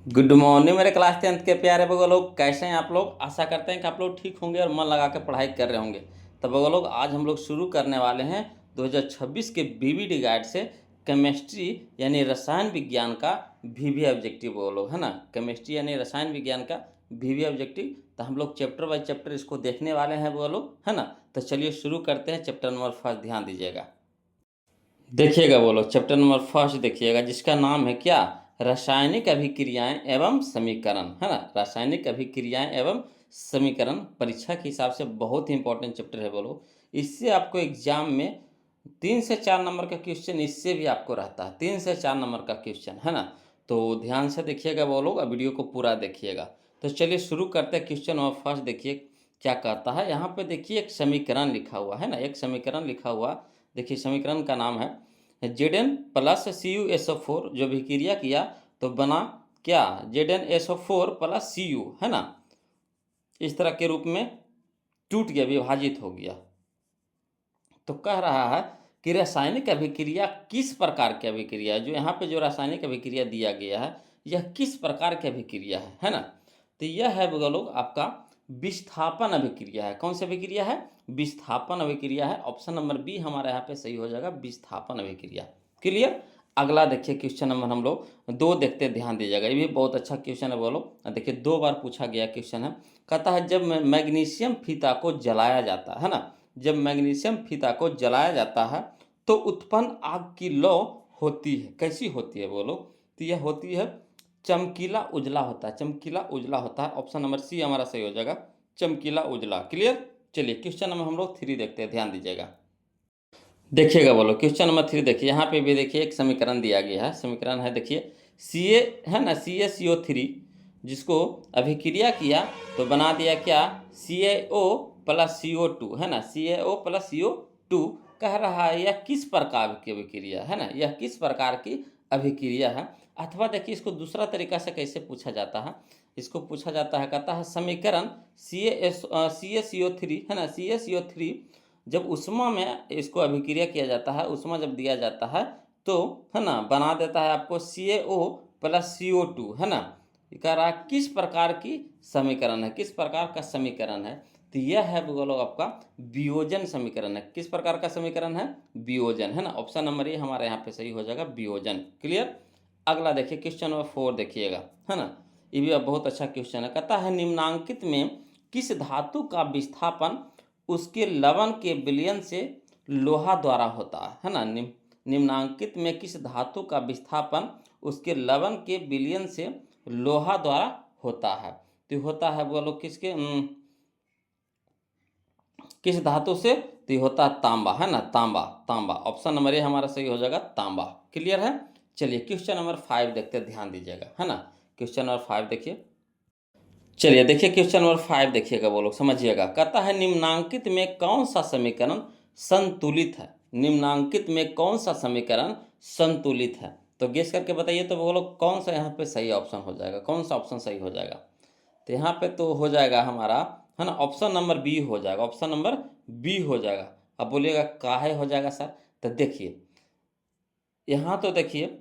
Good morning मेरे class 10th के प्यारे बगो लोग, कैसे हैं आप लोग। आशा करते हैं कि आप लोग ठीक होंगे और मन लगा के पढ़ाई कर रहे होंगे। तो बगो लोग, आज हम लोग शुरू करने वाले हैं 2026 के बीवीडी गाइड से केमिस्ट्री यानी रसायन विज्ञान का वीवी ऑब्जेक्टिव बगो लोग, है ना। केमिस्ट्री यानी रसायन विज्ञान का वीवी ऑब्जेक्टिव। तो हम लोग चैप्टर बाय चैप्टर इसको देखने वाले हैं बगो लोग, है ना। तो चलिए शुरू करते हैं। चैप्टर नंबर फर्स्ट ध्यान दीजिएगा, देखिएगा बोलो। चैप्टर नंबर फर्स्ट देखिएगा, जिसका नाम है क्या, रासायनिक अभिक्रियाएं एवं समीकरण, है ना। रासायनिक अभिक्रियाएं एवं समीकरण परीक्षा के हिसाब से बहुत ही इंपॉर्टेंट चैप्टर है बोलो। इससे आपको एग्जाम में 3 से 4 नंबर का क्वेश्चन इससे भी आपको रहता है, 3 से 4 नंबर का क्वेश्चन, है ना। तो ध्यान से देखिएगा बोलो, अब वीडियो को पूरा देखिएगा। तो चलिए शुरू करते हैं। क्वेश्चन नंबर फर्स्ट देखिए क्या कहता है। यहाँ पे देखिए एक समीकरण लिखा हुआ है ना, एक समीकरण लिखा हुआ। देखिए समीकरण का नाम है Zn प्लस CuSO4, जो अभिक्रिया किया तो बना क्या, ZnSO4 प्लस Cu, है ना। इस तरह के रूप में टूट गया, विभाजित हो गया। तो कह रहा है कि रासायनिक अभिक्रिया किस प्रकार की अभिक्रिया है। जो यहाँ पे जो रासायनिक अभिक्रिया दिया गया है, यह किस प्रकार की अभिक्रिया है ना। तो यह है लोग आपका विस्थापन अभिक्रिया है। कौन सी अभिक्रिया है, विस्थापन अभिक्रिया है। ऑप्शन नंबर बी हमारा यहाँ पे सही हो जाएगा, विस्थापन अभिक्रिया। क्लियर। अगला देखिए क्वेश्चन नंबर हम लोग 2 देखते हैं, ध्यान दीजिएगा। ये भी बहुत अच्छा क्वेश्चन है बोलो। देखिए 2 बार पूछा गया क्वेश्चन है। कहता है जब मैग्नीशियम फीता को जलाया जाता है ना, जब मैग्नीशियम फीता को जलाया जाता है तो उत्पन्न आग की लौ होती है। कैसी होती है बोलो। तो यह होती है चमकीला उजला होता है, चमकीला उजला होता है। ऑप्शन नंबर सी हमारा सही हो जाएगा, चमकीला उजला। क्लियर। चलिए क्वेश्चन नंबर हम लोग 3 देखते हैं, ध्यान दीजिएगा। देखिएगा बोलो क्वेश्चन नंबर 3 देखिए। यहाँ पे भी देखिए एक समीकरण दिया गया है। समीकरण है देखिए Ca, है ना, CaCO3, जिसको अभिक्रिया किया तो बना दिया क्या, CaO प्लस CO2, है ना। CaO प्लस CO2 कह रहा है यह किस प्रकार की अभिक्रिया है ना, यह किस प्रकार की अभिक्रिया है। अथवा देखिए इसको दूसरा तरीका से कैसे पूछा जाता है। इसको पूछा जाता है, कहता है समीकरण CaCO3, है ना, CaCO3 जब उष्मा में इसको अभिक्रिया किया जाता है, उष्मा जब दिया जाता है तो, है ना, बना देता है आपको CaO प्लस CO2, है ना। कह रहा है किस प्रकार की समीकरण है, किस प्रकार का समीकरण है। तो यह है बोलो आपका वियोजन समीकरण है। किस प्रकार का समीकरण है, वियोजन, है ना। ऑप्शन नंबर ए हमारे यहाँ पे सही हो जाएगा, वियोजन। क्लियर। अगला देखिए क्वेश्चन नंबर 4 देखिएगा, है ना। ये भी बहुत अच्छा क्वेश्चन है। कहता है निम्नांकित में किस धातु का विस्थापन उसके लवण के विलयन से लोहा द्वारा होता है ना। निम्नांकित में किस धातु का विस्थापन उसके लवण के विलयन से लोहा द्वारा होता है। तो होता है बोलो किसके, किस धातु से, तो ये होता है तांबा, है ना, तांबा, तांबा। ऑप्शन नंबर ए हमारा सही हो जाएगा, तांबा। क्लियर है। चलिए क्वेश्चन नंबर 5 देखते हैं, ध्यान दीजिएगा, है ना। क्वेश्चन नंबर 5 देखिए। चलिए देखिए क्वेश्चन नंबर 5 देखिएगा, बोलो समझिएगा। कहता है निम्नांकित में कौन सा समीकरण संतुलित है, निम्नांकित में कौन सा समीकरण संतुलित है। तो गेस करके बताइए तो बोलो कौन सा यहाँ पे सही ऑप्शन हो जाएगा, कौन सा ऑप्शन सही हो जाएगा। तो यहाँ पे तो हो जाएगा हमारा, है ना, ऑप्शन नंबर बी हो जाएगा, ऑप्शन नंबर बी हो जाएगा। अब बोलिएगा काहे हो जाएगा सर। तो देखिए यहाँ तो देखिए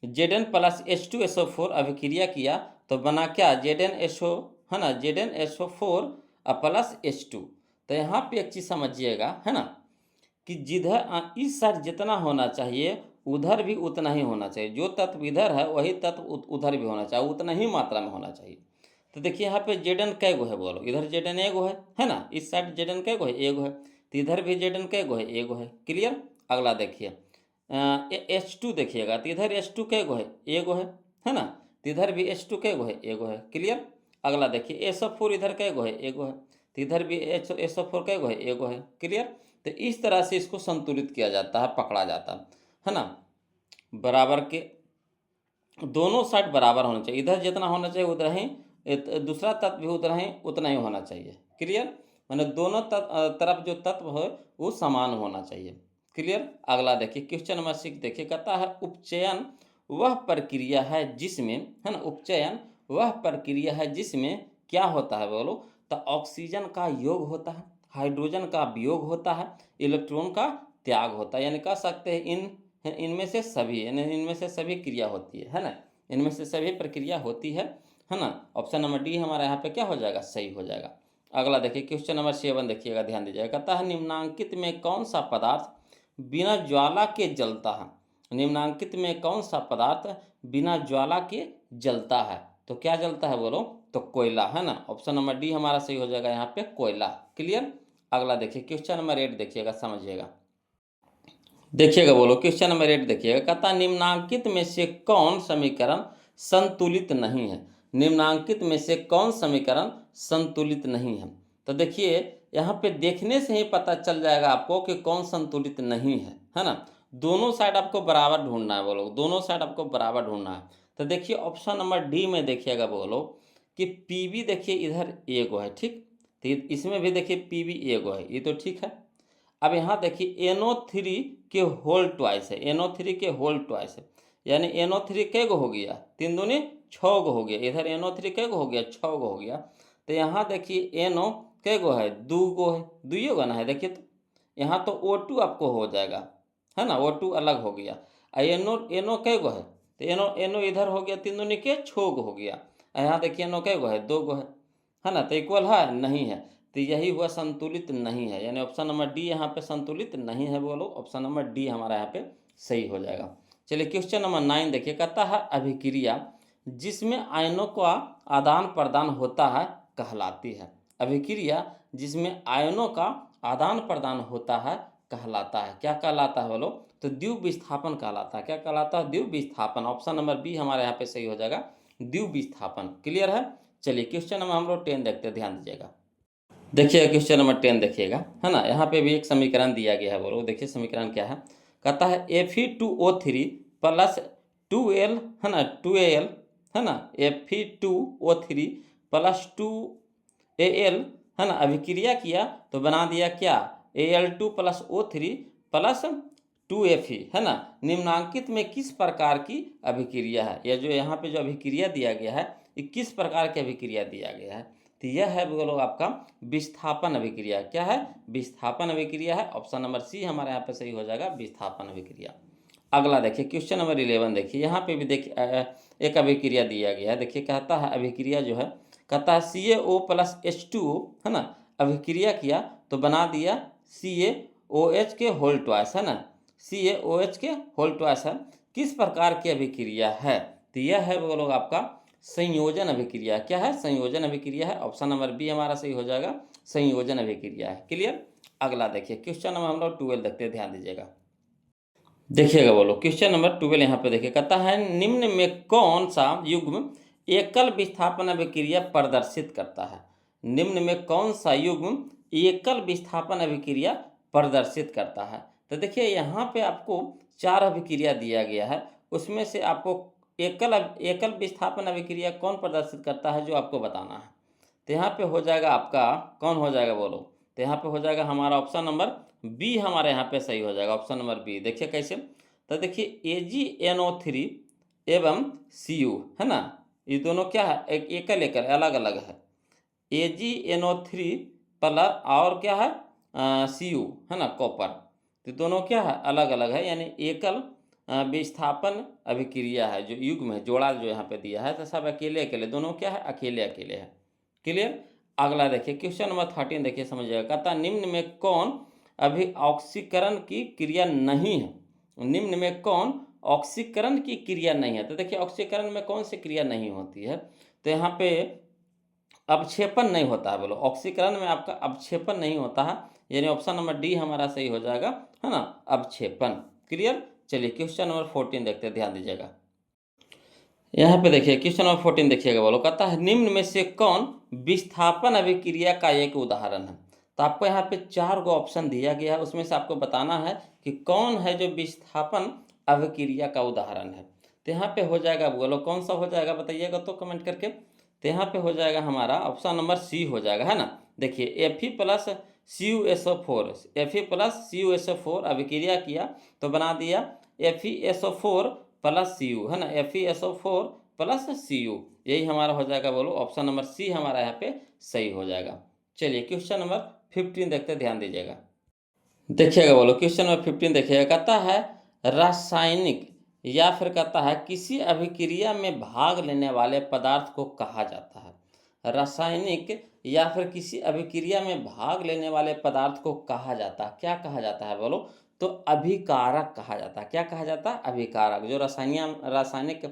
Zn प्लस H2SO4 अभिक्रिया किया तो बना क्या, ZnSO, है ना, ZnSO4 प्लस H2। तो यहाँ पे एक चीज़ समझिएगा, है ना, कि जिधर इस साइड जितना होना चाहिए उधर भी उतना ही होना चाहिए। जो तत्व इधर है वही तत्व उधर भी होना चाहिए, उतना ही मात्रा में होना चाहिए। तो देखिए यहाँ पे Zn कै गो है बोलो, इधर Zn एगो है ना, इस साइड Zn कै गो है, एगो है। तो इधर भी Zn कै गो है, एगो है। क्लियर। अगला देखिए H2 देखिएगा, तो इधर H2 कै गो है, एगो है ना। तो इधर भी H2 कै गो है, एगो है। क्लियर। अगला देखिए SO4 इधर कै गो है, एगो है। तो इधर भी SO4 कै गो है, एगो है। क्लियर। तो इस तरह से इसको संतुलित किया जाता है, पकड़ा जाता है ना। बराबर के दोनों साइड बराबर होना चाहिए, इधर जितना होना चाहिए उतना ही दूसरा तत्व भी उतना ही होना चाहिए। क्लियर। मैंने दोनों तरफ जो तत्व है वो समान होना चाहिए। क्लियर। अगला देखिए क्वेश्चन नंबर 6 देखिए। कहता है उपचयन वह प्रक्रिया है जिसमें, है ना, उपचयन वह प्रक्रिया है जिसमें क्या होता है बोलो। तो ऑक्सीजन का योग होता है, हाइड्रोजन का वियोग होता है, इलेक्ट्रॉन का त्याग होता है। यानी कह सकते हैं इनमें से सभी, यानी इनमें से सभी क्रिया होती है ना। इनमें से सभी प्रक्रिया होती है ना। ऑप्शन नंबर डी हमारा यहाँ पे क्या हो जाएगा, सही हो जाएगा। अगला देखिए क्वेश्चन नंबर 7 देखिएगा, ध्यान दीजिएगा। कहता है निम्नांकित में कौन सा पदार्थ बिना ज्वाला के जलता है। निम्नांकित में कौन सा पदार्थ बिना ज्वाला के जलता है। तो क्या जलता है बोलो, तो कोयला, है ना। ऑप्शन नंबर डी हमारा सही हो जाएगा यहाँ पे, कोयला। क्लियर। अगला देखिए क्वेश्चन नंबर 8 देखिएगा, समझिएगा। देखिएगा बोलो क्वेश्चन नंबर 8 देखिएगा। कहता निम्नांकित में से कौन समीकरण संतुलित नहीं है। निम्नांकित में से कौन समीकरण संतुलित नहीं है। तो देखिए यहाँ पे देखने से ही पता चल जाएगा आपको कि कौन संतुलित नहीं है ना। दोनों साइड आपको बराबर ढूंढना है बोलो, दोनों साइड आपको बराबर ढूंढना है। तो देखिए ऑप्शन नंबर डी में देखिएगा बोलो कि पीबी देखिए इधर ए गो है, ठीक। तो इसमें भी देखिए पीबी ए गो है, ये तो ठीक है। अब यहाँ देखिए NO3 के होल ट्वाइस है, NO3 के होल ट्वाइस है, यानी NO3 कै गो हो गया, 3 दूनी 6 गो हो गया। इधर NO3 कै गो हो गया, 6 गो हो गया। तो यहाँ देखिए NO कै गो है, 2 गो है, 2 गो ना है। देखिए तो यहाँ तो O2 आपको हो जाएगा, है ना, O2 अलग हो गया। NO कै गो है, तो NO इधर हो गया, 3 दूनी के 6 गो हो गया। यहाँ देखिए NO कै गो है, 2 गो है ना। तो इक्वल है, नहीं है। तो यही हुआ संतुलित नहीं है, यानी ऑप्शन नंबर डी यहाँ पे संतुलित नहीं है बोलो। ऑप्शन नंबर डी हमारा यहाँ पे सही हो जाएगा। चलिए क्वेश्चन नंबर 9 देखिए। कहता है अभिक्रिया जिसमें आयनों का आदान प्रदान होता है कहलाती है। अभिक्रिया जिसमें आयनों का आदान प्रदान होता है कहलाता है, क्या कहलाता है बोलो, तो द्विव विस्थापन कहलाता है। क्या कहलाता है, द्विव विस्थापन। ऑप्शन नंबर बी हमारे यहाँ पे सही हो जाएगा, द्विव विस्थापन। क्लियर है। चलिए क्वेश्चन नंबर हम लोग 10 देखते हैं, ध्यान दीजिएगा। देखिएगा क्वेश्चन नंबर 10 देखिएगा, है ना। यहाँ पे भी एक समीकरण दिया गया है बोलो। देखिए समीकरण क्या है। कहता है Fe2O3 प्लस 2L, है ना, 2Al, है ना, Fe2O3 प्लस 2Al, है ना, अभिक्रिया किया तो बना दिया क्या, Al2 plus O3 plus 2Fe, है ना। निम्नांकित में किस प्रकार की अभिक्रिया है। यह जो यहाँ पे जो अभिक्रिया दिया गया है, ये किस प्रकार की अभिक्रिया दिया गया है। तो यह है बोलो आपका विस्थापन अभिक्रिया। क्या है, विस्थापन अभिक्रिया है। ऑप्शन नंबर सी हमारे यहाँ पे सही हो जाएगा, विस्थापन अभिक्रिया। अगला देखिए क्वेश्चन नंबर 11 देखिए। यहाँ पे भी देखिए एक अभिक्रिया दिया गया है। देखिए कहता है अभिक्रिया जो है, कहता है CaO प्लस H2O, है ना, अभिक्रिया किया तो बना दिया CaOH के होल ट्वाइस, है ना, CaOH के होल ट्वाइस है। किस प्रकार की अभिक्रिया है। तो यह है बोलो आपका संयोजन अभिक्रिया। क्या है, संयोजन अभिक्रिया है। ऑप्शन नंबर बी हमारा सही हो जाएगा, संयोजन अभिक्रिया है। क्लियर। अगला देखिए क्वेश्चन नंबर हम लोग 12 देखते हैं, ध्यान दीजिएगा। देखिएगा बोलो क्वेश्चन नंबर 12 यहाँ पे देखिए। कहता है निम्न में कौन सा युग्म एकल विस्थापन अभिक्रिया प्रदर्शित करता है। निम्न में कौन सा युग्म एकल विस्थापन अभिक्रिया प्रदर्शित करता है। तो देखिए यहाँ पे आपको 4 अभिक्रिया दिया गया है, उसमें से आपको एकल विस्थापन अभिक्रिया कौन प्रदर्शित करता है जो आपको बताना है। तो यहाँ पे हो जाएगा आपका, कौन हो जाएगा बोलो, तो यहाँ पे हो जाएगा हमारा ऑप्शन नंबर बी हमारे यहाँ पे सही हो जाएगा, ऑप्शन नंबर बी। देखिए कैसे, तो देखिए AgNO3 एवं Cu, है ना, ये दोनों क्या है, एक एकल एकल अलग अलग है। AgNO3 प्लस और क्या है Cu, है ना, कॉपर। तो दोनों क्या है, अलग अलग है, यानी एकल विस्थापन अभिक्रिया है। जो युग्म है, जोड़ा जो यहाँ पे दिया है, तो सब अकेले अकेले, दोनों क्या है, अकेले अकेले है। क्लियर। अगला देखिए क्वेश्चन नंबर 13 देखिए, समझिएगा। कहता निम्न में कौन अभी ऑक्सीकरण की क्रिया नहीं है। निम्न में कौन ऑक्सीकरण की क्रिया नहीं है। तो देखिए ऑक्सीकरण में कौन सी क्रिया नहीं होती है। तो यहाँ पे अवक्षेपण नहीं होता है बोलो। ऑक्सीकरण में आपका अवक्षेपण नहीं होता है, यानी ऑप्शन नंबर डी हमारा सही हो जाएगा, है ना, अवक्षेपण। क्लियर। चलिए क्वेश्चन नंबर 14 देखते हैं, ध्यान दीजिएगा। यहाँ पे देखिए क्वेश्चन नंबर 14 देखिएगा बोलो। कहता है निम्न में से कौन विस्थापन अभिक्रिया का एक उदाहरण है। तो आपको यहाँ पे 4 गो ऑप्शन दिया गया है, उसमें से आपको बताना है कि कौन है जो विस्थापन अभिक्रिया का उदाहरण है। तो यहाँ पे हो जाएगा बोलो, कौन सा हो जाएगा बताइएगा तो कमेंट करके। तो यहाँ पे हो जाएगा हमारा ऑप्शन नंबर सी हो जाएगा, है ना। देखिए Fe plus CuSO4, Fe plus CuSO4 अभिक्रिया किया तो बना दिया FeSO4 प्लस Cu, है ना, FeSO4 प्लस Cu। यही हमारा हो जाएगा बोलो, ऑप्शन नंबर सी हमारा यहाँ पे सही हो जाएगा। चलिए क्वेश्चन नंबर 15 देखते हैं, ध्यान दीजिएगा। देखिएगा बोलो क्वेश्चन नंबर 15 देखिएगा। कहता है रासायनिक या फिर कहता है किसी अभिक्रिया में भाग लेने वाले पदार्थ को कहा जाता है। रासायनिक या फिर किसी अभिक्रिया में भाग लेने वाले पदार्थ को कहा जाता है, क्या कहा जाता है बोलो? तो अभिकारक कहा जाता है। क्या कहा जाता है? अभिकारक। जो रासायनिक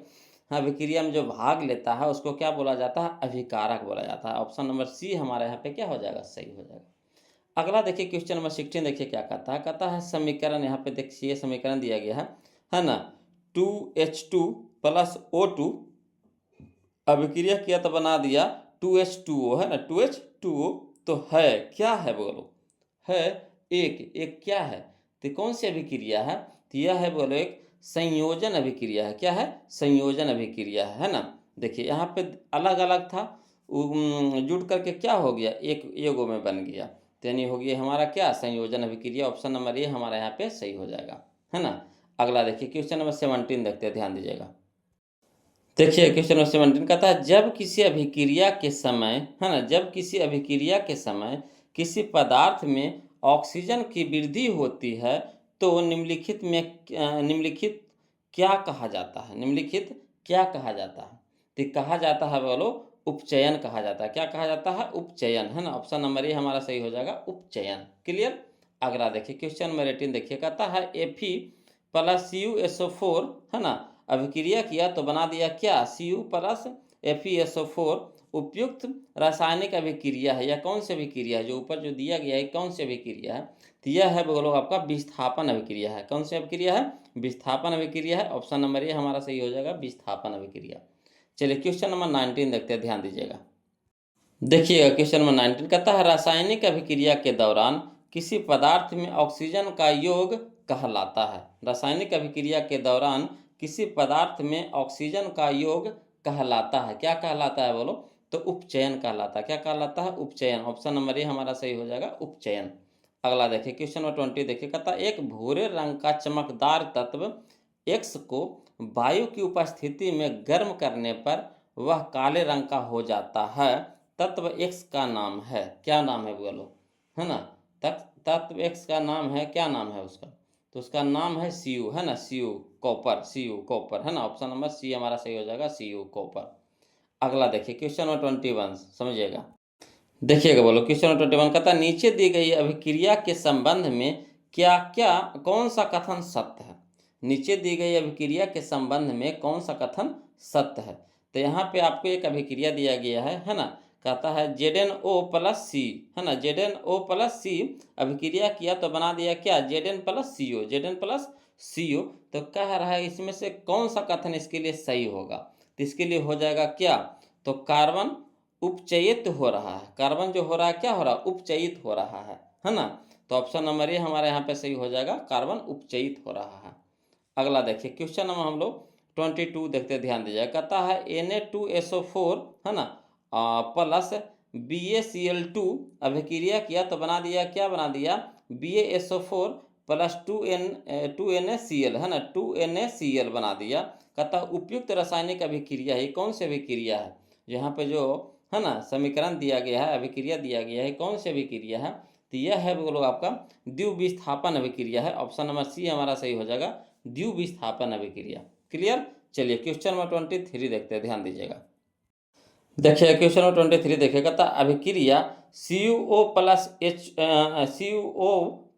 अभिक्रिया में जो भाग लेता है उसको क्या बोला जाता है? अभिकारक बोला जाता है। ऑप्शन नंबर सी हमारे यहाँ पे क्या हो जाएगा? सही हो जाएगा। अगला देखिए क्वेश्चन नंबर 16 देखिए क्या कहता है समीकरण यहाँ पे देखिए समीकरण दिया गया है ना। 2H2 प्लस O2 अभिक्रिया किया तो बना दिया 2H2O, है ना, 2H2O। तो है क्या है बोलो? है एक क्या है? तो कौन सी अभिक्रिया है? तो यह है बोलो एक संयोजन अभिक्रिया है। क्या है? संयोजन अभिक्रिया है ना। देखिए यहाँ पे अलग अलग था, जुड़ करके क्या हो गया? एक एगो में बन गया, तो यानी हो गया हमारा क्या? संयोजन अभिक्रिया। ऑप्शन नंबर ए हमारा यहाँ पे सही हो जाएगा, है ना। अगला देखिए क्वेश्चन नंबर 17 देखते हैं, ध्यान दीजिएगा। देखिए क्वेश्चन नंबर 17 कहता है जब किसी अभिक्रिया के समय, है ना, जब किसी अभिक्रिया के समय किसी पदार्थ में ऑक्सीजन की वृद्धि होती है तो निम्नलिखित क्या कहा जाता है? निम्नलिखित क्या कहा जाता है? तो कहा जाता है बोलो उपचयन कहा जाता है। क्या कहा जाता है? उपचयन, है ना। ऑप्शन नंबर ए हमारा सही हो जाएगा, उपचयन। क्लियर। अगला देखिए क्वेश्चन नंबर 18 देखिए, कहता है Fe प्लस CuSO4, है ना, अभिक्रिया किया तो बना दिया क्या? Cu प्लस FeSO4 उपयुक्त रासायनिक अभिक्रिया है। यह कौन सी अभिक्रिया है? जो ऊपर जो दिया गया है कौन सी अभिक्रिया है? तो यह है बोलो आपका विस्थापन अभिक्रिया है। कौन सी अभिक्रिया है? विस्थापन अभिक्रिया है। ऑप्शन नंबर ए हमारा सही हो जाएगा, विस्थापन अभिक्रिया। चलिए क्वेश्चन नंबर 19 देखते हैं, ध्यान दीजिएगा। देखिएगा क्वेश्चन नंबर 19 कहता है रासायनिक अभिक्रिया के दौरान किसी पदार्थ में ऑक्सीजन का योग कहलाता है। रासायनिक अभिक्रिया के दौरान किसी पदार्थ में ऑक्सीजन का योग कहलाता है। क्या कहलाता है बोलो? तो उपचयन कहलाता है। क्या कहलाता है? उपचयन। ऑप्शन नंबर ए हमारा सही हो जाएगा, उपचयन। अगला देखिए क्वेश्चन नंबर 20 देखिए, कहता है एक भूरे रंग का चमकदार तत्व एक्स को वायु की उपस्थिति में गर्म करने पर वह काले रंग का हो जाता है। तत्व एक्स का नाम है, क्या नाम है बोलो? है ना। तत्व एक्स का नाम है, क्या नाम है उसका? तो उसका नाम है Cu, है ना, Cu कॉपर, Cu कॉपर, है ना। ऑप्शन नंबर सी हमारा सही हो जाएगा, Cu कॉपर। अगला देखिए क्वेश्चन नंबर 21 समझिएगा। देखिएगा बोलो क्वेश्चन नंबर 21 कहता है नीचे दी गई अभिक्रिया के संबंध में क्या क्या कौन सा कथन सत्य है? नीचे दी गई अभिक्रिया के संबंध में कौन सा कथन सत्य है? तो यहाँ पे आपको एक अभिक्रिया दिया गया है ना। कहता है ZnO प्लस सी, है ना, ZnO प्लस सी अभिक्रिया किया तो बना दिया क्या? Zn plus CO, Zn plus CO। तो कह रहा है इसमें से कौन सा कथन इसके लिए सही होगा? तो इसके लिए हो जाएगा क्या? तो कार्बन उपचयित हो रहा है। कार्बन जो हो रहा है क्या हो रहा है? उपचयित हो रहा है ना। तो ऑप्शन नंबर ए हमारे यहाँ पे सही हो जाएगा, कार्बन उपचयित हो रहा है। अगला देखिए क्वेश्चन नंबर हम लोग 22 देखते, ध्यान दीजिएगा। कहता है Na2SO4, है ना, प्लस BaCl2 अभिक्रिया किया तो बना दिया क्या? बना दिया BaSO4 प्लस 2NaCl, है ना, 2NaCl बना दिया। कहता है उपयुक्त रासायनिक अभिक्रिया है। कौन सी अभिक्रिया है? यहाँ पे जो है ना समीकरण दिया गया है, अभिक्रिया दिया गया है, कौन सी अभिक्रिया है? तो यह है बोलो आपका द्विविस्थापन अभिक्रिया है। ऑप्शन नंबर सी हमारा सही हो जाएगा, द्विविस्थापन अभिक्रिया। क्लियर। चलिए क्वेश्चन नंबर 23 देखते हैं, ध्यान दीजिएगा। देखिए क्वेश्चन नंबर 23 देखिएगा था अभिक्रिया CuO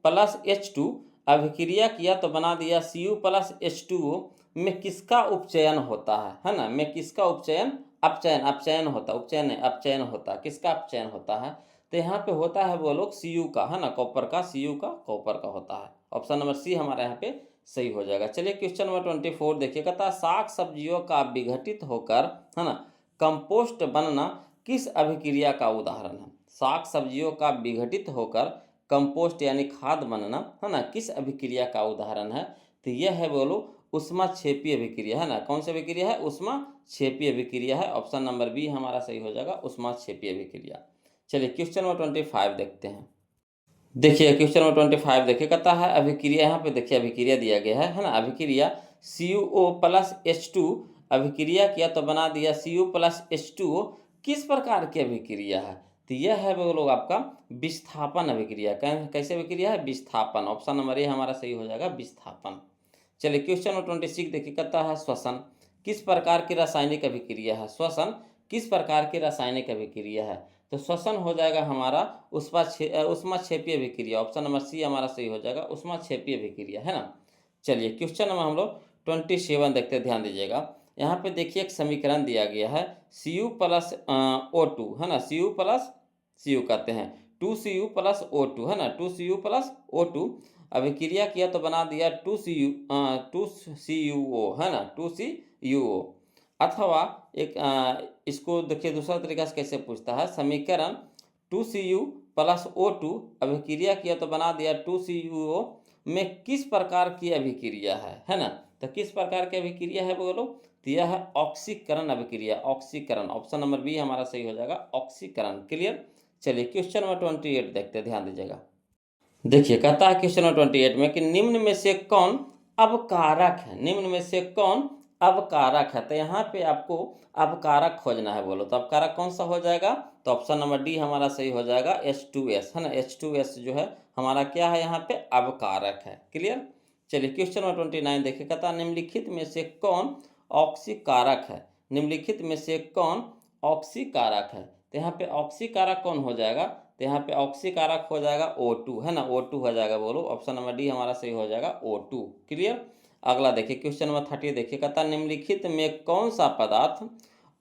प्लस H2 अभिक्रिया किया तो बना दिया Cu प्लस H2O में किसका उपचयन होता है ना। में किसका उपचयन? अपचयन होता, उपचयन नहीं, अपचयन होता। किसका अपचयन होता है? तो यहाँ पे होता है वो लोग Cu का, है ना, कॉपर का, Cu का कॉपर का होता है। ऑप्शन नंबर सी हमारे यहाँ पे सही हो जाएगा। चलिए क्वेश्चन नंबर 24 देखिएगा था साग सब्जियों का विघटित होकर, है ना, कंपोस्ट बनना किस अभिक्रिया का उदाहरण है? साग सब्जियों का विघटित होकर कंपोस्ट यानी खाद बनना, है ना, किस अभिक्रिया का उदाहरण है? तो यह है बोलो ऊष्माक्षेपी अभिक्रिया, है ना। कौन सी अभिक्रिया है? ऊष्माक्षेपी अभिक्रिया है। ऑप्शन नंबर बी हमारा सही हो जाएगा, ऊष्माक्षेपी अभिक्रिया। चलिए क्वेश्चन नंबर 25 देखते हैं। देखिए क्वेश्चन नंबर 25 देखिए, कहता है अभिक्रिया, यहाँ पे देखिए अभिक्रिया दिया गया है ना। अभिक्रिया CuO प्लस H2 अभिक्रिया किया तो बना दिया Cu प्लस H2O किस प्रकार की अभिक्रिया है? तो यह है वो लोग आपका विस्थापन अभिक्रिया। कैसे अभिक्रिया है? विस्थापन। ऑप्शन नंबर ए हमारा सही हो जाएगा, विस्थापन। चलिए क्वेश्चन नंबर 26 देखिए, कहता है श्वसन किस प्रकार की रासायनिक अभिक्रिया है। श्वसन किस प्रकार की रासायनिक अभिक्रिया है। तो श्वसन हो जाएगा हमारा उष्माक्षेपीय अभिक्रिया। ऑप्शन नंबर सी हमारा सही हो जाएगा, उष्माक्षेपीय अभिक्रिया, है ना। चलिए क्वेश्चन नंबर हम लोग 27 देखते हैं, ध्यान दीजिएगा। यहाँ पे देखिए एक समीकरण दिया गया है Cu प्लस O2, है ना। Cu प्लस Cu कहते हैं 2Cu प्लस O2, है ना। 2Cu प्लस O2 अभिक्रिया किया तो बना दिया 2CuO, है ना, 2CuO। अथवा एक इसको देखिए दूसरा तरीका से कैसे पूछता है, समीकरण 2Cu प्लस O2 अभिक्रिया किया तो बना दिया 2CuO में किस प्रकार की अभिक्रिया है ना। तो किस प्रकार की अभिक्रिया है बोलो, तो यह है ऑक्सीकरण अभिक्रिया, ऑक्सीकरण। ऑप्शन नंबर बी हमारा सही हो जाएगा, ऑक्सीकरण। क्लियर। चलिए क्वेश्चन नंबर 28 देखते हैं, ध्यान दीजिएगा। देखिए कहता है क्वेश्चन नंबर 28 में कि निम्न में से कौन अवकारक है। निम्न में से कौन अवकारक है। तो यहाँ पे आपको अवकारक खोजना है बोलो, तो अवकारक कौन सा हो जाएगा। तो ऑप्शन नंबर डी हमारा सही हो जाएगा, H2S, है ना। H2S जो है हमारा क्या है, यहाँ पे अवकारक है। क्लियर। चलिए क्वेश्चन नंबर 29 देखिए, कहता है निम्नलिखित में से कौन ऑक्सीकारक है। निम्नलिखित में से कौन ऑक्सीकारक है। तो यहाँ पे ऑक्सीकारक कौन हो जाएगा, तो यहाँ पे ऑक्सीकारक हो जाएगा O2, है ना। O2 हो जाएगा बोलो, ऑप्शन नंबर डी हमारा सही हो जाएगा O2। क्लियर। अगला देखिए क्वेश्चन नंबर 30 देखिए, कहता निम्नलिखित में कौन सा पदार्थ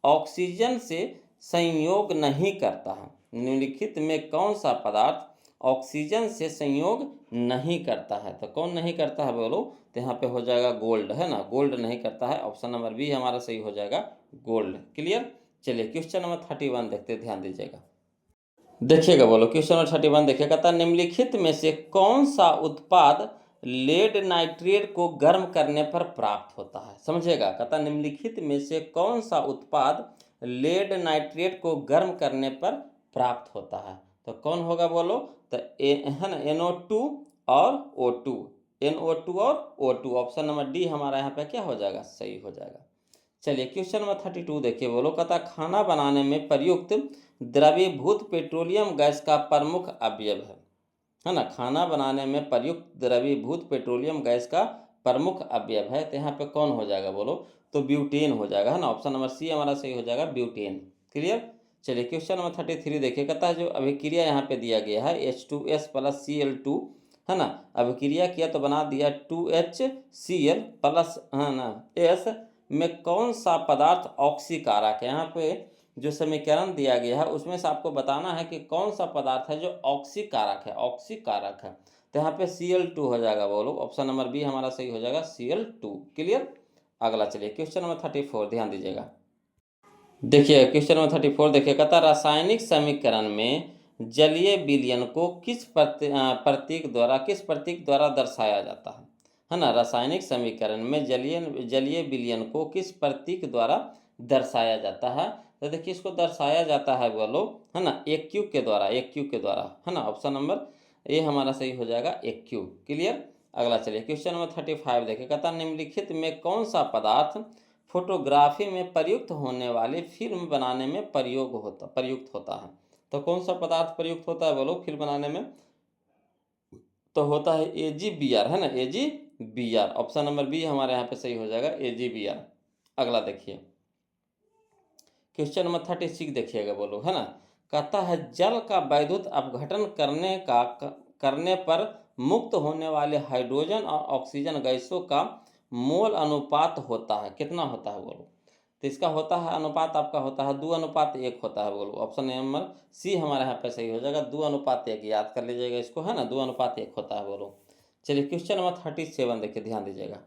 ऑक्सीजन से संयोग नहीं करता है। निम्नलिखित में कौन सा पदार्थ ऑक्सीजन से संयोग नहीं करता है। तो कौन नहीं करता है बोलो, तो यहाँ पे हो जाएगा गोल्ड, है ना। गोल्ड नहीं करता है, ऑप्शन नंबर बी हमारा सही हो जाएगा, गोल्ड। क्लियर। चलिए क्वेश्चन नंबर 31 देखते हैं, ध्यान दीजिएगा। देखिएगा बोलो क्वेश्चन नंबर 31 देखिए, कहता निम्नलिखित में से कौन सा उत्पाद लेड नाइट्रेट को गर्म करने पर प्राप्त होता है। समझिएगा, कहता निम्नलिखित में से कौन सा उत्पाद लेड नाइट्रेट को गर्म करने पर प्राप्त होता है। तो कौन होगा बोलो, तो है ना NO2 और O2, NO2 और O2। ऑप्शन नंबर डी हमारा यहाँ पे क्या हो जाएगा, सही हो जाएगा। चलिए क्वेश्चन नंबर 32 देखिए बोलो, कहता खाना बनाने में प्रयुक्त द्रवीभूत पेट्रोलियम गैस का प्रमुख अवयव है ना। खाना बनाने में प्रयुक्त द्रवीभूत पेट्रोलियम गैस का प्रमुख अवयव है। तो यहाँ पे कौन हो जाएगा बोलो, तो ब्यूटेन हो जाएगा, है ना। ऑप्शन नंबर सी हमारा सही हो जाएगा, ब्यूटेन। क्लियर। चलिए क्वेश्चन नंबर 33 देखिए, कहता है जो अभिक्रिया यहाँ पे दिया गया है H2S प्लस Cl2, है ना। अभिक्रिया किया तो बना दिया 2HCl प्लस, है ना, S में कौन सा पदार्थ ऑक्सीकारक है। यहाँ पे जो समीकरण दिया गया है उसमें से आपको बताना है कि कौन सा पदार्थ है जो ऑक्सीकारक है, ऑक्सीकारक है। तो यहाँ पे Cl2 हो जाएगा बोलो, ऑप्शन नंबर बी हमारा सही हो जाएगा, Cl2। क्लियर। अगला चलिए क्वेश्चन नंबर 34, ध्यान दीजिएगा। देखिए क्वेश्चन नंबर 34 देखिए, कहता रासायनिक समीकरण में जलीय विलयन को किस प्रतीक द्वारा दर्शाया जाता है ना। रासायनिक समीकरण में जलीय विलयन को किस प्रतीक द्वारा दर्शाया जाता है। तो देखिए इसको दर्शाया जाता है बोलो, है ना, AQ के द्वारा, AQ के द्वारा, है ना। ऑप्शन नंबर ए हमारा सही हो जाएगा, AQ। क्लियर। अगला चलिए क्वेश्चन नंबर 35 देखिए, कहता निम्नलिखित में कौन सा पदार्थ फोटोग्राफी में प्रयुक्त होने वाली फिल्म बनाने में प्रयुक्त होता है। तो कौन सा पदार्थ प्रयुक्त होता है बोलो फिल्म बनाने में, तो होता है AgBr, है ना, AgBr। ऑप्शन नंबर बी हमारे यहाँ पे सही हो जाएगा, AgBr। अगला देखिए क्वेश्चन नंबर 36 देखिएगा बोलो, है ना। कहता है जल का वैद्युत अपघटन करने पर मुक्त होने वाले हाइड्रोजन और ऑक्सीजन गैसों का मोल अनुपात होता है, कितना होता है बोलो। तो इसका होता है अनुपात आपका होता है 2:1 होता है बोलो। ऑप्शन नंबर सी हमारे यहाँ पे सही हो जाएगा, 2:1। याद कर लीजिएगा इसको, है ना, 2:1 होता है बोलो। चलिए क्वेश्चन नंबर 37 देखिए, ध्यान दीजिएगा।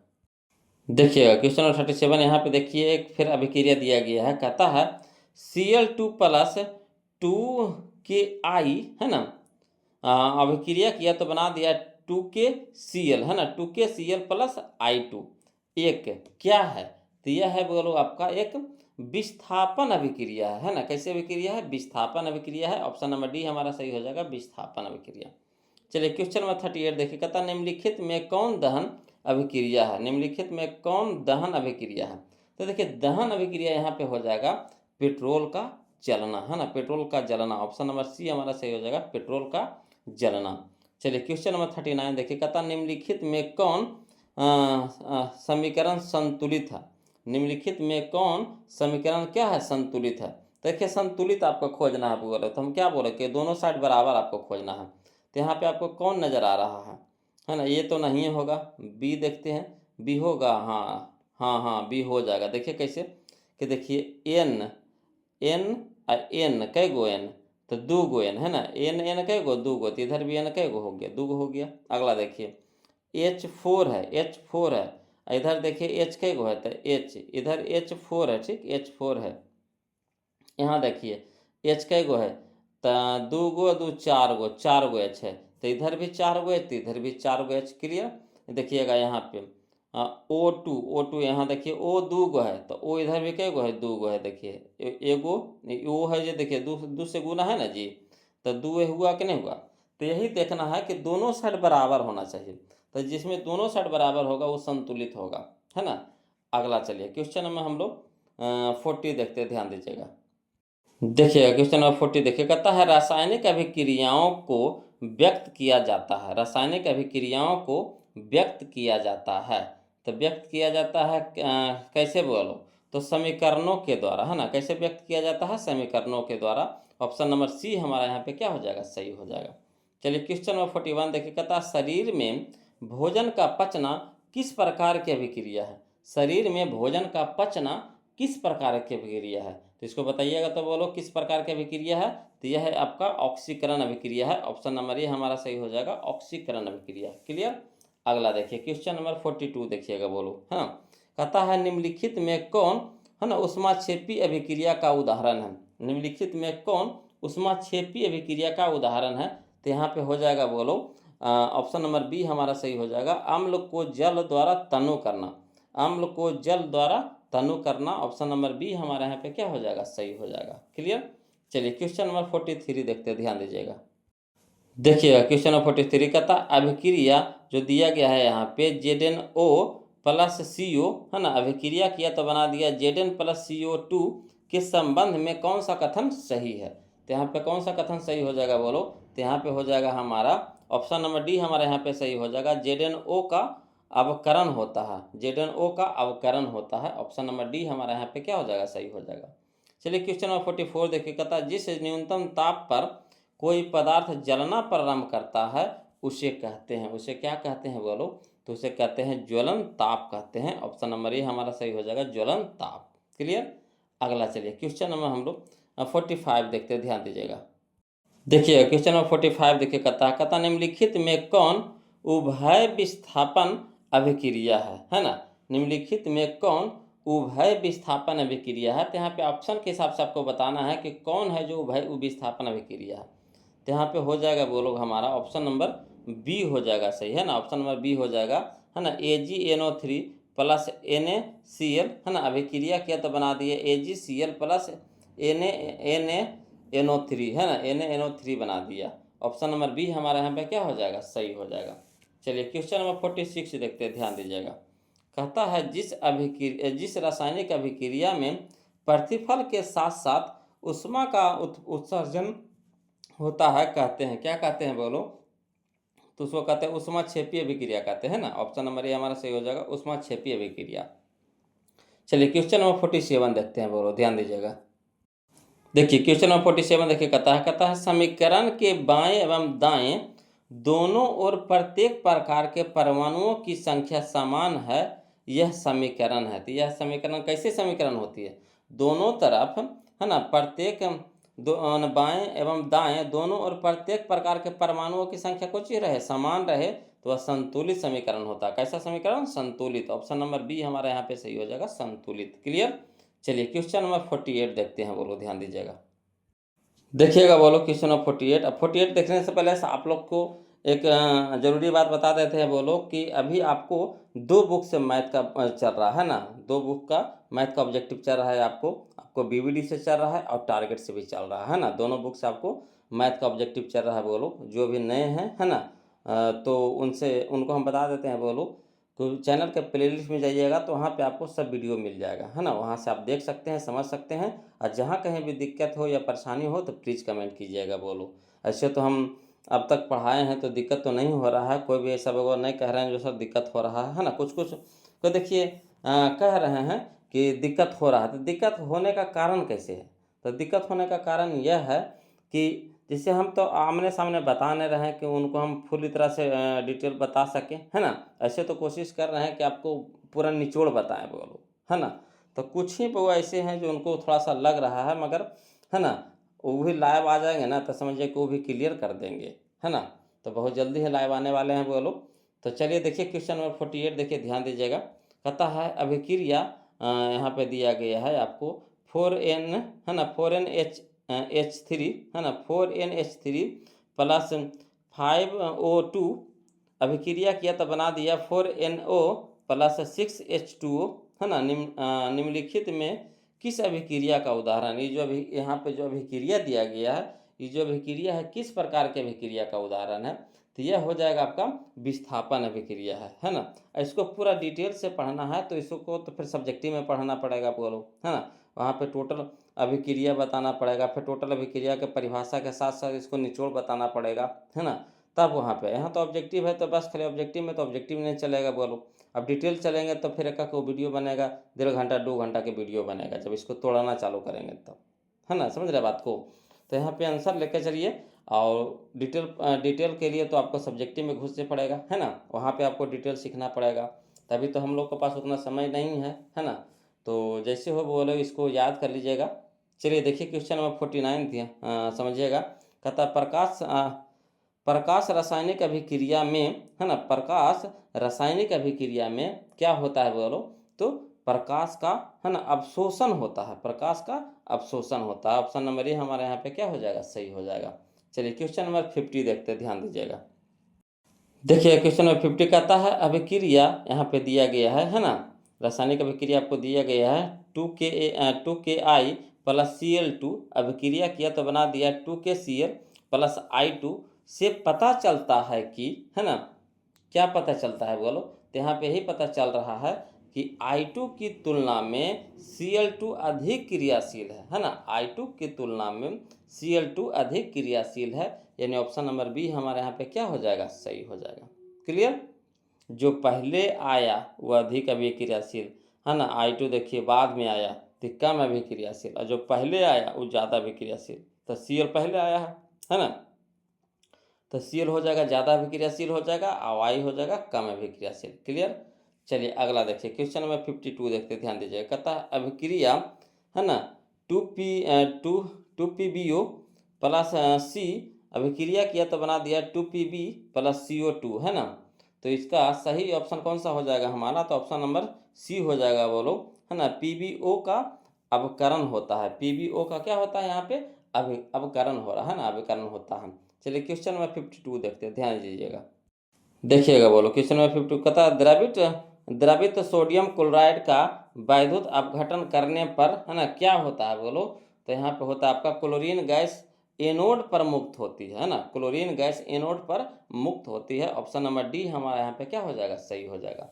देखिएगा क्वेश्चन नंबर 37 यहाँ पे देखिए एक फिर अभिक्रिया दिया गया है। कहता है Cl2 प्लस 2Ki, है ना, अभिक्रिया किया तो बना दिया 2KCl, है ना, 2KCl प्लस I2। एक क्या है, तो यह है बोलो आपका एक विस्थापन अभिक्रिया है ना। कैसे अभिक्रिया है, विस्थापन अभिक्रिया है। ऑप्शन नंबर डी हमारा सही हो जाएगा, विस्थापन अभिक्रिया। चलिए क्वेश्चन नंबर 38 देखिए, कहता निम्नलिखित में कौन दहन अभिक्रिया है। निम्नलिखित में कौन दहन अभिक्रिया है। तो देखिए दहन अभिक्रिया यहाँ पे हो जाएगा पेट्रोल का जलना, है ना, पेट्रोल का जलना। ऑप्शन नंबर सी हमारा सही हो जाएगा, पेट्रोल का जलना। चलिए क्वेश्चन नंबर 39 देखिए, कहता निम्नलिखित में कौन समीकरण संतुलित है? निम्नलिखित में कौन समीकरण क्या है, संतुलित है? देखिए संतुलित आपको खोजना है बोले तो हम क्या बोले कि दोनों साइड बराबर आपको खोजना है। तो यहाँ पे आपको कौन नज़र आ रहा है ना? ये तो नहीं होगा, बी देखते हैं, बी होगा, हाँ हाँ हाँ बी हो जाएगा। देखिए कैसे कि देखिए एन एन एन कै गो एन, तो दो गो एन है ना, एन एन कै गो, दो गो, तो इधर भी एन कै गो हो गया, दो गो हो गया। अगला देखिए H4 है, H4 है, इधर देखिए एच कै गो है, तो एच, इधर H4 है, ठीक, H4 है। यहाँ देखिए एच कै गो है, तो दो गो दो चार गो एच है, तो इधर भी चार गो एच, तो इधर भी चार गो एच। क्लियर? देखिएगा यहाँ पे O2 यहाँ देखिए ओ दो गो है, तो ओ इधर भी कै गो है, दो गो है। देखिए एगो वो है जो देखिए दो से गुना है ना जी, तो दो हुआ कि नहीं हुआ? तो यही देखना है कि दोनों साइड बराबर होना चाहिए, तो जिसमें दोनों साइड बराबर होगा वो संतुलित होगा, है ना। अगला चलिए क्वेश्चन में हम लोग 40 देखते हैं, ध्यान दीजिएगा। देखिएगा क्वेश्चन नंबर 40 देखिए, कहता है रासायनिक अभिक्रियाओं को व्यक्त किया जाता है, रासायनिक अभिक्रियाओं को व्यक्त किया जाता है। तो व्यक्त किया जाता है कैसे बोलो? तो समीकरणों के द्वारा, है ना। कैसे व्यक्त किया जाता है? समीकरणों के द्वारा। ऑप्शन नंबर सी हमारा यहाँ पे क्या हो जाएगा? सही हो जाएगा। चलिए क्वेश्चन नंबर 41 देखिए, कहता है शरीर में भोजन का पचना किस प्रकार की अभिक्रिया है? शरीर में भोजन का पचना किस प्रकार की अभिक्रिया है? तो इसको बताइएगा, तो बोलो किस प्रकार की अभिक्रिया है? तो यह है आपका ऑक्सीकरण अभिक्रिया है। ऑप्शन नंबर ये हमारा सही हो जाएगा, ऑक्सीकरण अभिक्रिया। क्लियर? अगला देखिए क्वेश्चन नंबर 42 देखिएगा, बोलो। हाँ, कहता है निम्नलिखित में कौन, है ना, ऊष्माक्षेपी अभिक्रिया का उदाहरण है? निम्नलिखित में कौन ऊष्माक्षेपी अभिक्रिया का उदाहरण है? तो यहाँ पे हो जाएगा, बोलो ऑप्शन नंबर बी हमारा सही हो जाएगा, अम्ल को जल द्वारा तनु करना। अम्ल को जल द्वारा तनु करना, ऑप्शन नंबर बी हमारे यहाँ पे क्या हो जाएगा? सही हो जाएगा। क्लियर? चलिए क्वेश्चन नंबर 43 देखते हैं, ध्यान दीजिएगा। देखिएगा क्वेश्चन नंबर 43 कहता अभिक्रिया जो दिया गया है यहाँ पे ZnO प्लस CO, है ना, अभिक्रिया किया तो बना दिया Zn प्लस CO2 के संबंध में कौन सा कथन सही है? तो यहाँ पे कौन सा कथन सही हो जाएगा, बोलो? तो यहाँ पे हो जाएगा हमारा ऑप्शन नंबर डी हमारे यहाँ पे सही हो जाएगा, ZnO का अवकरण होता है, ZnO का अवकरण होता है। ऑप्शन नंबर डी हमारा यहाँ पे क्या हो जाएगा? सही हो जाएगा। चलिए क्वेश्चन नंबर 44 देखिए, कहता जिस न्यूनतम ताप पर कोई पदार्थ जलना प्रारंभ करता है उसे कहते हैं, उसे क्या कहते हैं, बोलो? तो उसे कहते हैं ज्वलन ताप कहते हैं। ऑप्शन नंबर ए हमारा सही हो जाएगा, ज्वलन ताप। क्लियर? अगला चलिए क्वेश्चन नंबर हम लोग 45 देखते हैं, ध्यान दीजिएगा। देखिए क्वेश्चन नंबर 45 देखिए, कहता निम्नलिखित में कौन उभय विस्थापन अभिक्रिया है ना? निम्नलिखित में कौन उभय विस्थापन अभिक्रिया है? तो यहाँ पे ऑप्शन के हिसाब से आपको बताना है कि कौन है जो उभय विस्थापन अभिक्रिया है। तो यहाँ पे हो जाएगा, बोलो हमारा ऑप्शन नंबर बी हो जाएगा, सही है ना। ऑप्शन नंबर बी हो जाएगा, है ना। AgNO3 प्लस NaCl, है ना, अभिक्रिया किया तो बना दिए AgCl प्लस NaNO3, है ना, NaNO3 बना दिया। ऑप्शन नंबर बी हमारा यहाँ पे क्या हो जाएगा? सही हो जाएगा। चलिए क्वेश्चन नंबर 46 देखते हैं, ध्यान दीजिएगा। कहता है जिस रासायनिक अभिक्रिया में प्रतिफल के साथ साथ ऊष्मा का उत्सर्जन होता है कहते हैं, क्या कहते हैं, बोलो? तो उसको कहते हैं ऊष्माक्षेपी अभिक्रिया कहते हैं ना। ऑप्शन नंबर ए हमारा सही हो जाएगा, ऊष्माक्षेपी अभिक्रिया। चलिए क्वेश्चन नंबर 47 देखते हैं, बोलो, ध्यान दीजिएगा। देखिए क्वेश्चन नंबर 47 देखिए, कहता है समीकरण के बाएं एवं दाएं दोनों ओर प्रत्येक प्रकार के परमाणुओं की संख्या समान है, यह समीकरण है। तो यह समीकरण कैसे समीकरण होती है? दोनों तरफ, है ना, प्रत्येक बाएं एवं दाएं दोनों और प्रत्येक प्रकार के परमाणुओं की संख्या कुछ ही रहे, समान रहे, तो वह संतुलित समीकरण होता है। कैसा समीकरण? संतुलित। ऑप्शन नंबर बी हमारा यहाँ पे सही हो जाएगा, संतुलित। क्लियर? चलिए क्वेश्चन नंबर 48 देखते हैं, बोलो, ध्यान दीजिएगा। देखिएगा, बोलो क्वेश्चन नंबर 48। अब 48 देखने से पहले आप लोग को एक जरूरी बात बता देते हैं, बोलो, कि अभी आपको 2 बुक से मैथ का चल रहा है ना, 2 बुक का मैथ का ऑब्जेक्टिव चल रहा है। आपको BVD से चल रहा है और टारगेट से भी चल रहा है ना। दोनों बुक से आपको मैथ का ऑब्जेक्टिव चल रहा है, बोलो। जो भी नए हैं, है ना, तो उनको हम बता देते हैं, बोलो। तो चैनल के प्लेलिस्ट में जाइएगा तो वहाँ पे आपको सब वीडियो मिल जाएगा, है ना। वहाँ से आप देख सकते हैं, समझ सकते हैं। और जहाँ कहीं भी दिक्कत हो या परेशानी हो तो प्लीज़ कमेंट कीजिएगा, बोलो। ऐसे तो हम अब तक पढ़ाए हैं तो दिक्कत तो नहीं हो रहा है, कोई भी ऐसा बगवा नहीं कह रहे हैं जो सर दिक्कत हो रहा है ना। कुछ कुछ तो देखिए कह रहे हैं कि दिक्कत हो रहा है, तो दिक्कत होने का कारण कैसे है? तो दिक्कत होने का कारण यह है कि जैसे हम तो आमने सामने बता नहीं रहे हैं कि उनको हम पूरी तरह से डिटेल बता सकें, है ना। ऐसे तो कोशिश कर रहे हैं कि आपको पूरा निचोड़ बताएं वो लोग, है ना। तो कुछ ही वो ऐसे हैं जो उनको थोड़ा सा लग रहा है, मगर है ना वो भी लाइव आ जाएंगे ना तो समझिए कि वो भी क्लियर कर देंगे, है ना। तो बहुत जल्दी है लाइव आने वाले हैं वो लोग। तो चलिए देखिए क्वेश्चन नंबर 48 देखिए, ध्यान दीजिएगा। कहता है अभिक्रिया यहाँ पे दिया गया है आपको 4n, है ना, 4NH3, है ना, 4NH3 प्लस 5O2 अभिक्रिया किया तो बना दिया 4NO प्लस 6H2O, है ना। निम्नलिखित में किस अभिक्रिया का उदाहरण, ये जो अभी यहाँ पे जो अभिक्रिया दिया गया है, ये जो अभिक्रिया है किस प्रकार के अभिक्रिया का उदाहरण है? तो यह हो जाएगा आपका विस्थापन अभिक्रिया है ना। इसको पूरा डिटेल से पढ़ना है तो इसको तो फिर सब्जेक्टिव में पढ़ना पड़ेगा आप लोग, है ना। वहाँ पे टोटल अभिक्रिया बताना पड़ेगा, फिर टोटल अभिक्रिया के परिभाषा के साथ साथ इसको निचोड़ बताना पड़ेगा, है ना। तब वहाँ पे, यहाँ तो ऑब्जेक्टिव है तो बस खाली ऑब्जेक्टिव में तो ऑब्जेक्टिव नहीं चलेगा बोलो। अब डिटेल चलेंगे तो फिर एक वीडियो बनेगा, 1.5 घंटा 2 घंटा के वीडियो बनेगा जब इसको तोड़ना चालू करेंगे तब, है ना। समझ रहे बात को। तो यहाँ पे आंसर लेके चलिए, और डिटेल के लिए तो आपको सब्जेक्टिव में घुसना पड़ेगा, है ना। वहाँ पे आपको डिटेल सीखना पड़ेगा, तभी तो हम लोग के पास उतना समय नहीं है ना। तो जैसे हो बोलो इसको याद कर लीजिएगा। चलिए देखिए क्वेश्चन नंबर 49 दिया, समझिएगा। कहता प्रकाश रासायनिक अभिक्रिया में, है ना, प्रकाश रासायनिक अभिक्रिया में क्या होता है बोलो? तो प्रकाश का, है ना, अवशोषण होता है, प्रकाश का अवशोषण होता है। ऑप्शन नंबर ए हमारे यहाँ पे क्या हो जाएगा? सही हो जाएगा। चलिए क्वेश्चन नंबर 50 देखते हैं, ध्यान दीजिएगा। देखिए क्वेश्चन नंबर 50 कहता है अभिक्रिया, यहाँ पे दिया गया है ना, रासायनिक अभिक्रिया आपको दिया गया है 2Ki प्लस Cl2 अभिक्रिया किया तो बना दिया 2KCl प्लस I2 से पता चलता है कि, है ना, क्या पता चलता है बोलो? तो यहाँ पे ही पता चल रहा है कि I2 की तुलना में Cl2 अधिक क्रियाशील है ना। I2 की तुलना में Cl2 अधिक क्रियाशील है, यानी ऑप्शन नंबर बी हमारे यहाँ पे क्या हो जाएगा? सही हो जाएगा। क्लियर? जो पहले आया वो अधिक अभिक्रियाशील, है ना। I2 देखिए बाद में आया तो कम अभिक्रियाशील, और जो पहले आया वो ज़्यादा अभिक्रियाशील। तो Cl पहले आया है ना, तो Cl हो जाएगा ज़्यादा अभिक्रियाशील हो जाएगा, और I हो जाएगा कम अभिक्रियाशील। क्लियर? चलिए अगला देखिए क्वेश्चन नंबर 52 देखते, ध्यान दीजिए। कहता है अभिक्रिया, है ना, 2PbO प्लस C अभिक्रिया किया तो बना दिया 2Pb प्लस CO2, है ना। तो इसका सही ऑप्शन कौन सा हो जाएगा हमारा? तो ऑप्शन नंबर सी हो जाएगा बोलो, है ना। PbO का अवकरण होता है, PbO का क्या होता है यहाँ पे? अवकरण हो रहा है ना, अवकरण होता है। चलिए क्वेश्चन नंबर 52 देखते हैं, ध्यान दीजिएगा। देखिएगा बोलो क्वेश्चन नंबर 52 कहता है द्रवित सोडियम क्लोराइड का वैद्युत अपघटन करने पर, है ना, क्या होता है बोलो? तो यहाँ पे होता है आपका क्लोरीन गैस एनोड पर मुक्त होती है ना, क्लोरीन गैस एनोड पर मुक्त होती है। ऑप्शन नंबर डी हमारा यहाँ पे क्या हो जाएगा? सही हो जाएगा।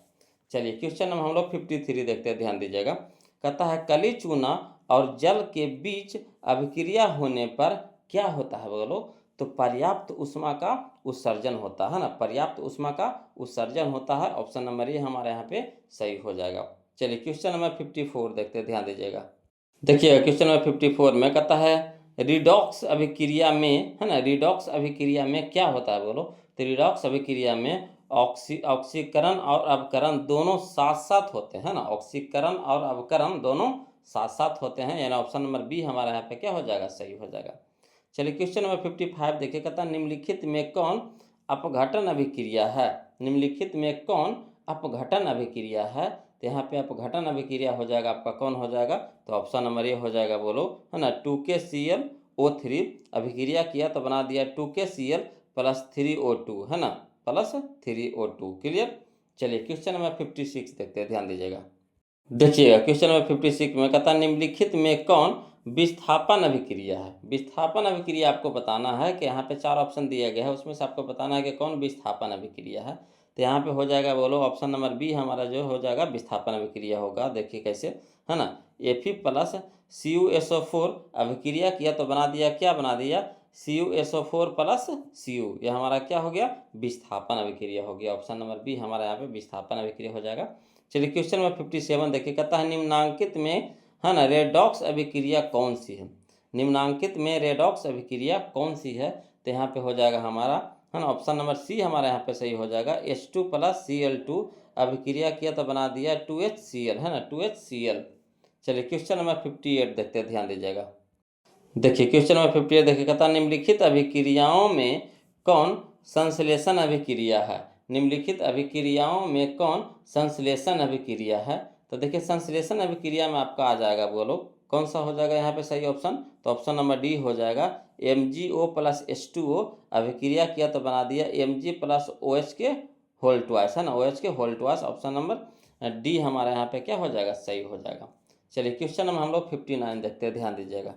चलिए क्वेश्चन नंबर हम लोग 53 देखते हैं, ध्यान दीजिएगा। कहता है कली चूना और जल के बीच अभिक्रिया होने पर क्या होता है बोलो? तो पर्याप्त ऊष्मा का उत्सर्जन होता है ना, पर्याप्त ऊष्मा का उत्सर्जन होता है। ऑप्शन नंबर ये हमारे यहाँ पे सही हो जाएगा। चलिए क्वेश्चन नंबर 54 देखते हैं, ध्यान दीजिएगा। देखिए क्वेश्चन नंबर 54 में कहता है रिडॉक्स अभिक्रिया में, है ना, रिडॉक्स अभिक्रिया में क्या होता है बोलो? तो रिडॉक्स अभिक्रिया में ऑक्सीकरण और अवकरण दोनों साथ साथ होते हैं ना, ऑक्सीकरण और अवकरण दोनों साथ साथ होते हैं, यानी ऑप्शन नंबर बी हमारा यहाँ पे क्या हो जाएगा? सही हो जाएगा। चलिए क्वेश्चन नंबर 55 देखिए। कहता है निम्नलिखित में कौन अपघटन अभिक्रिया है? निम्नलिखित में कौन अपघटन अभिक्रिया है? तो यहाँ पे अपघटन अभिक्रिया हो जाएगा आपका, कौन हो जाएगा? तो ऑप्शन नंबर ए हो जाएगा बोलो, है ना, 2KClO3 अभिक्रिया किया तो बना दिया 2KCl प्लस 3O2, है ना, प्लस 3O2। क्लियर? चलिए क्वेश्चन नंबर 56 देखते हैं, ध्यान दीजिएगा। देखिएगा क्वेश्चन नंबर 56 में कहता है निम्नलिखित में कौन विस्थापन अभिक्रिया है? विस्थापन अभिक्रिया आपको बताना है कि यहाँ पे 4 ऑप्शन दिया गया है, उसमें से आपको बताना है कि कौन विस्थापन अभिक्रिया है। तो यहाँ पे हो जाएगा बोलो, ऑप्शन नंबर बी हमारा जो हो जाएगा विस्थापन अभिक्रिया होगा। देखिए कैसे, है ना, Fe प्लस CuSO4 अभिक्रिया किया तो बना दिया, क्या बना दिया? CuSO4 प्लस Cu, यह हमारा क्या हो गया, विस्थापन अभिक्रिया हो गया। ऑप्शन नंबर बी हमारा यहाँ पे विस्थापन अभिक्रिया हो जाएगा। चलिए क्वेश्चन नंबर 57 देखिए, कहता है निम्नांकित में है ना रेडॉक्स अभिक्रिया कौन सी है। निम्नांकित में रेडॉक्स अभिक्रिया कौन सी है, तो यहाँ पे हो जाएगा हमारा है ना ऑप्शन नंबर सी हमारा यहाँ पे सही हो जाएगा। H2 प्लस Cl2 अभिक्रिया किया तो बना दिया 2HCl, है ना 2HCl। चलिए क्वेश्चन नंबर 58 देखते हैं, ध्यान दीजिएगा। देखिए क्वेश्चन नंबर 58 देखिए, कहता निम्नलिखित अभिक्रियाओं में कौन संश्लेषण अभिक्रिया है। निम्नलिखित अभिक्रियाओं में कौन संश्लेषण अभिक्रिया है। तो देखिए संश्लेषण अभिक्रिया में आपका आ जाएगा, बोलो कौन सा हो जाएगा यहाँ पे सही ऑप्शन, तो ऑप्शन नंबर डी हो जाएगा। MgO प्लस H2O अभिक्रिया किया तो बना दिया Mg प्लस OH के होल ट्वाइस, है ना OH के whole twice. Option number D हमारा यहाँ पे क्या हो जाएगा, सही हो जाएगा। चलिए क्वेश्चन नंबर हम लोग 59 देखते हैं, ध्यान दीजिएगा।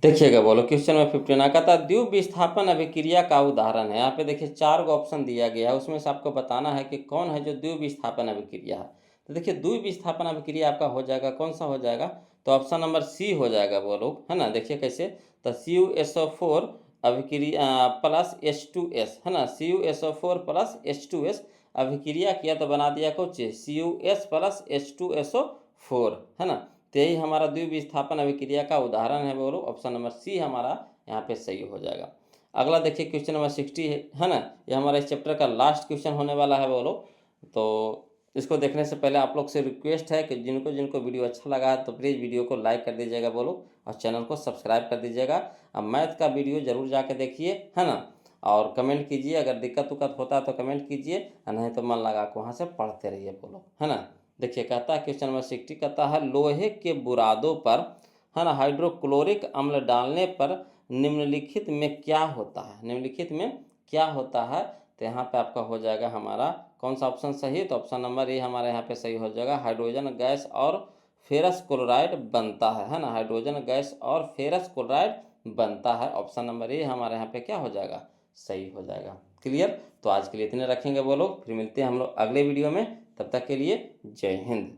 देखिएगा बोलो क्वेश्चन नंबर 59 का था द्वीप विस्थापन अभिक्रिया का उदाहरण है। यहाँ पे देखिए 4 गो ऑप्शन दिया गया है, उसमें से आपको बताना है कि कौन है जो द्वीप विस्थापन अभिक्रिया है। तो देखिए द्वीप विस्थापन अभिक्रिया आपका हो जाएगा, कौन सा हो जाएगा, तो ऑप्शन नंबर सी हो जाएगा बोलो, है ना। देखिए कैसे, तो CuSO4 अभिक्रिया प्लस H2S, है ना CuSO4 प्लस H2S अभिक्रिया किया तो बना दिया कुछ CuS प्लस H2SO4, है ना। तो यही हमारा द्वीप विस्थापन अभिक्रिया का उदाहरण है बोलो, ऑप्शन नंबर सी हमारा यहाँ पे सही हो जाएगा। अगला देखिए क्वेश्चन नंबर 60 है ना, ये हमारा इस चैप्टर का लास्ट क्वेश्चन होने वाला है बोलो। तो इसको देखने से पहले आप लोग से रिक्वेस्ट है कि जिनको जिनको वीडियो अच्छा लगा है तो प्लीज़ वीडियो को लाइक कर दीजिएगा बोलो, और चैनल को सब्सक्राइब कर दीजिएगा। अब मैथ का वीडियो जरूर जाके देखिए, है ना, और कमेंट कीजिए, अगर दिक्कत उक्कत होता है तो कमेंट कीजिए, नहीं तो मन लगा के वहाँ से पढ़ते रहिए बोलो, है ना। देखिए कहता है क्वेश्चन नंबर 60 कहता है लोहे के बुरादों पर, है ना, हाइड्रोक्लोरिक अम्ल डालने पर निम्नलिखित में क्या होता है। निम्नलिखित में क्या होता है, तो यहाँ पे आपका हो जाएगा हमारा कौन सा ऑप्शन सही, तो ऑप्शन नंबर ए हमारे यहाँ पे सही हो जाएगा। हाइड्रोजन गैस और फेरस क्लोराइड बनता है ना, हाइड्रोजन गैस और फेरस क्लोराइड बनता है। ऑप्शन नंबर ए हमारे यहाँ पे क्या हो जाएगा, सही हो जाएगा। क्लियर, तो आज के लिए इतने रखेंगे बोलो, फिर मिलते हैं हम लोग अगले वीडियो में, तब तक के लिए जय हिंद।